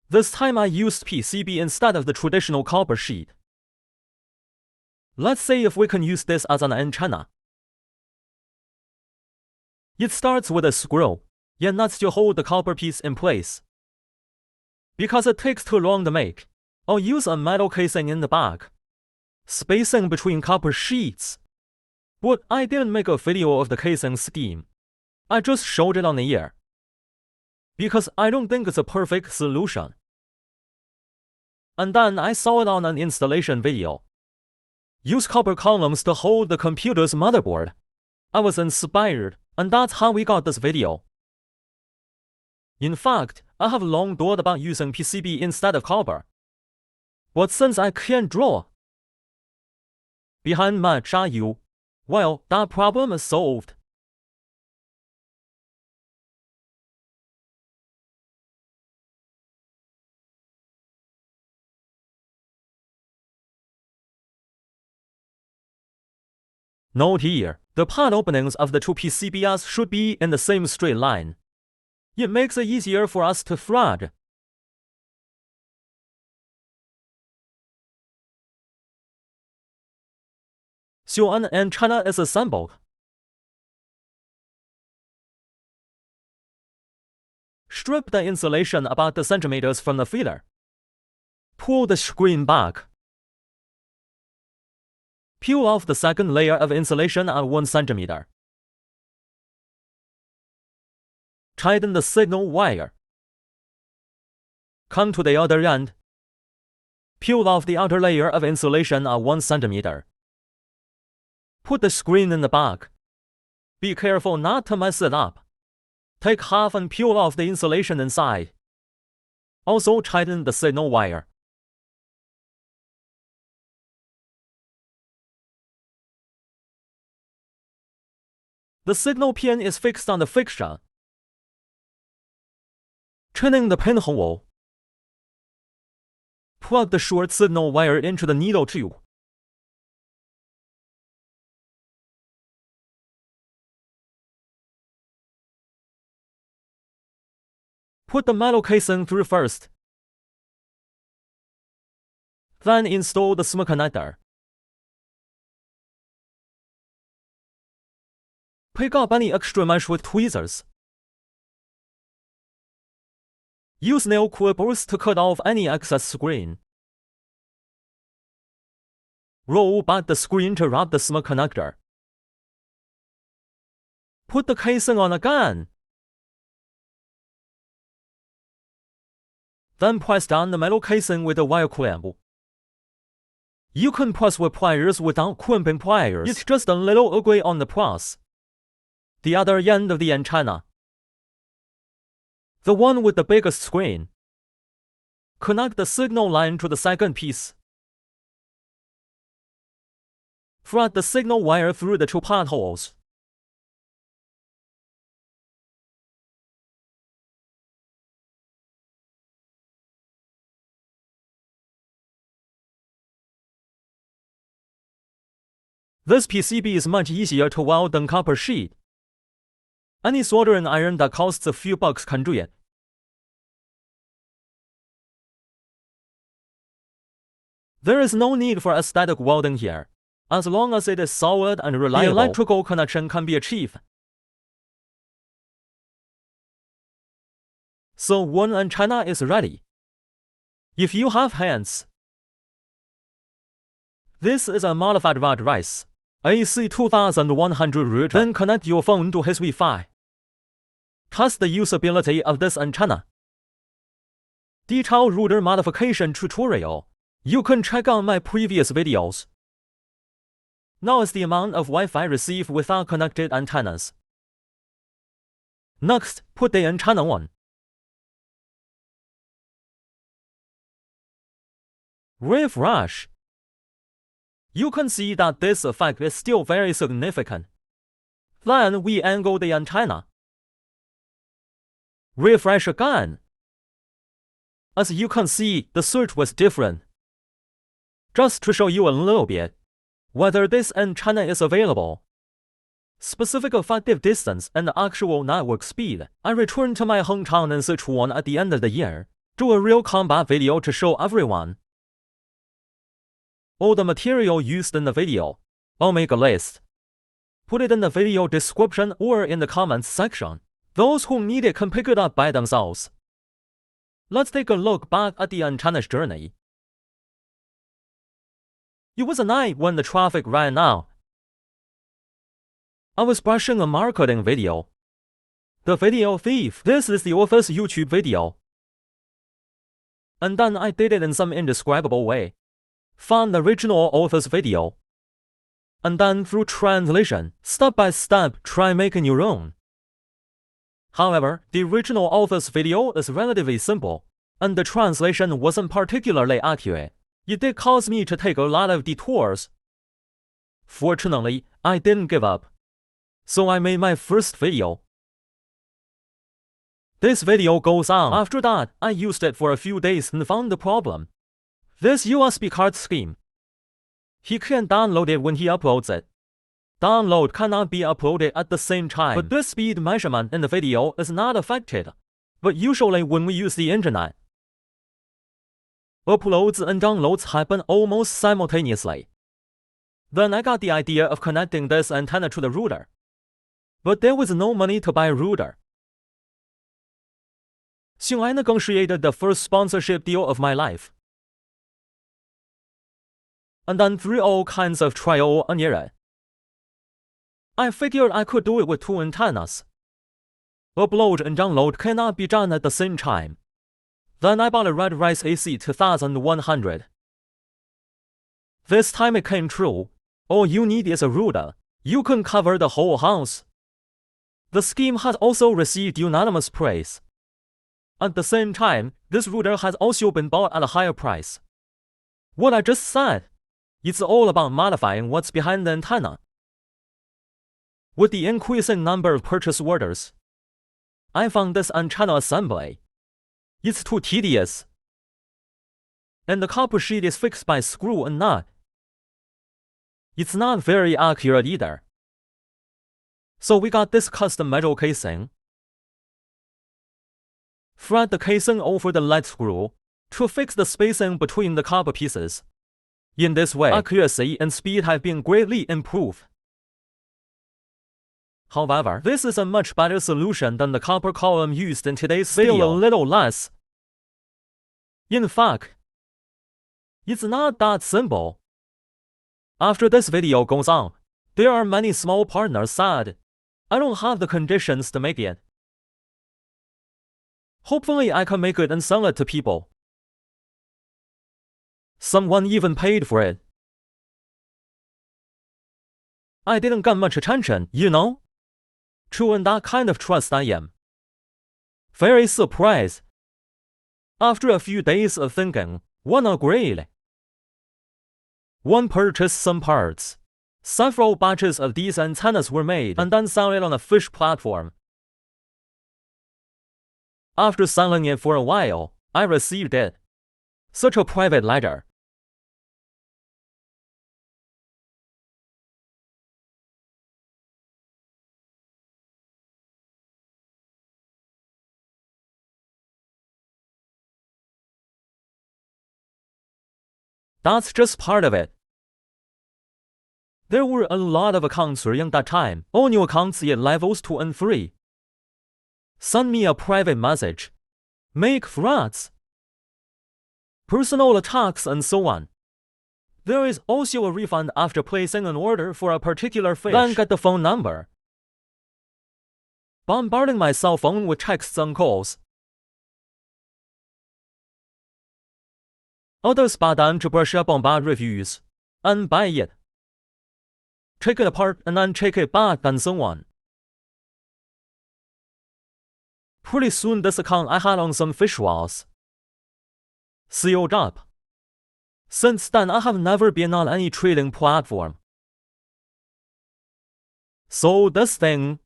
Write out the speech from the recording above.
This time I used PCB instead of the traditional copper sheet. Let's see if we can use this as an antenna. It starts with a screw and nuts to hold the copper piece in place. Because it takes too long to make, I'll use a metal casing in the back, spacing between copper sheets. But I didn't make a video of the casing scheme. I just showed it on the air, because I don't think it's a perfect solution. And then I saw it on an installation video. Use copper columns to hold the computer's motherboard. I was inspired, and that's how we got this video. In fact, I have long thought about using PCB instead of copper. But since I can't draw behind my 加油, well, that problem is solved. Note here, the part openings of the two PCBs should be in the same straight line. It makes it easier for us to thread. So an antenna is assembled. Strip the insulation about 2 centimeters from the feeder. Pull the screen back. Peel off the second layer of insulation at 1 centimeter. Tighten the signal wire. Come to the other end. Peel off the outer layer of insulation at 1 centimeter. Put the screen in the back. Be careful not to mess it up. Take half and peel off the insulation inside. Also tighten the signal wire. The signal pin is fixed on the fixture. Turning the pinhole. Plug the short signal wire into the needle tube. Put the metal casing through first. Then install the SIM connector. Pick up any extra mesh with tweezers. Use nail clippers to cut off any excess screen. Roll back the screen to wrap the SIM connector. Put the casing on again. Then press down the metal casing with a wire clamp. You can press with pliers without crimping pliers. It's just a little ugly on the press. The other end of the antenna. The one with the biggest screen. Connect the signal line to the second piece. Thread the signal wire through the two potholes. This PCB is much easier to weld than copper sheet. Any soldering iron that costs a few bucks can do it. There is no need for aesthetic welding here. As long as it is solid and reliable, the electrical connection can be achieved. So one antenna is ready. If you have hands, this is a modified rod race. AC 2100 router. Then connect your phone to his Wi-Fi. Test the usability of this antenna. Detailed router modification tutorial. You can check out my previous videos. Now is the amount of Wi-Fi received without connected antennas. Next, put the antenna on. Refresh. You can see that this effect is still very significant. Then we angle the antenna. Refresh again. As you can see, the search was different. Just to show you a little bit, whether this antenna is available, specific effective distance and actual network speed, I returned to my hometown in Sichuan at the end of the year. do a real combat video to show everyone all the material used in the video. I'll make a list. Put it in the video description or in the comments section. Those who need it can pick it up by themselves. Let's take a look back at the antenna's journey. It was a night when the traffic ran out. I was brushing a marketing video. The video thief. This is the office YouTube video. And then I did it in some indescribable way. Found the original office video. And then through translation, step by step, try making your own. However, the original office video is relatively simple, and the translation wasn't particularly accurate. It did cause me to take a lot of detours. Fortunately, I didn't give up. So I made my first video. This video goes on. After that, I used it for a few days and found the problem. This USB card scheme. He can't download it when he uploads it. Download cannot be uploaded at the same time, but this speed measurement in the video is not affected. But usually when we use the internet, uploads and downloads happen almost simultaneously. Then I got the idea of connecting this antenna to the router. But there was no money to buy a router. 醒来呢更是 the first sponsorship deal of my life. And then through all kinds of trial and error, I figured I could do it with 2 antennas. Upload and download cannot be done at the same time. Then I bought a Red Rice AC 2100. This time it came true. All you need is a router. You can cover the whole house. The scheme has also received unanimous praise. At the same time, this router has also been bought at a higher price. What I just said, it's all about modifying what's behind the antenna. With the increasing number of purchase orders, I found this antenna assembly. It's too tedious. And the copper sheet is fixed by screw and nut. It's not very accurate either. So we got this custom metal casing. Thread the casing over the lead screw to fix the spacing between the copper pieces. In this way, accuracy and speed have been greatly improved. However, this is a much better solution than the copper column used in today's video. Still a little less. In fact, it's not that simple. After this video goes on, there are many small partners said, I don't have the conditions to make it. Hopefully I can make it and sell it to people. Someone even paid for it. I didn't get much attention, you know? True in that kind of trust I am. Very surprised. After a few days of thinking, one agreed. One purchased some parts. Several batches of these antennas were made and then sold it on a fish platform. After selling it for a while, I received it. Such a private letter. That's just part of it. There were a lot of accounts during that time. All new accounts at levels 2 and 3. Send me a private message. Make threats. Personal attacks and so on. There is also a refund after placing an order for a particular fish. Then get the phone number. Bombarding my cell phone with texts and calls. Others bought them to brush up on bad reviews and buy it. Take it apart and then take it back and so on. Pretty soon this account I had on some fish walls sealed up. Since then I have never been on any trading platform. So this thing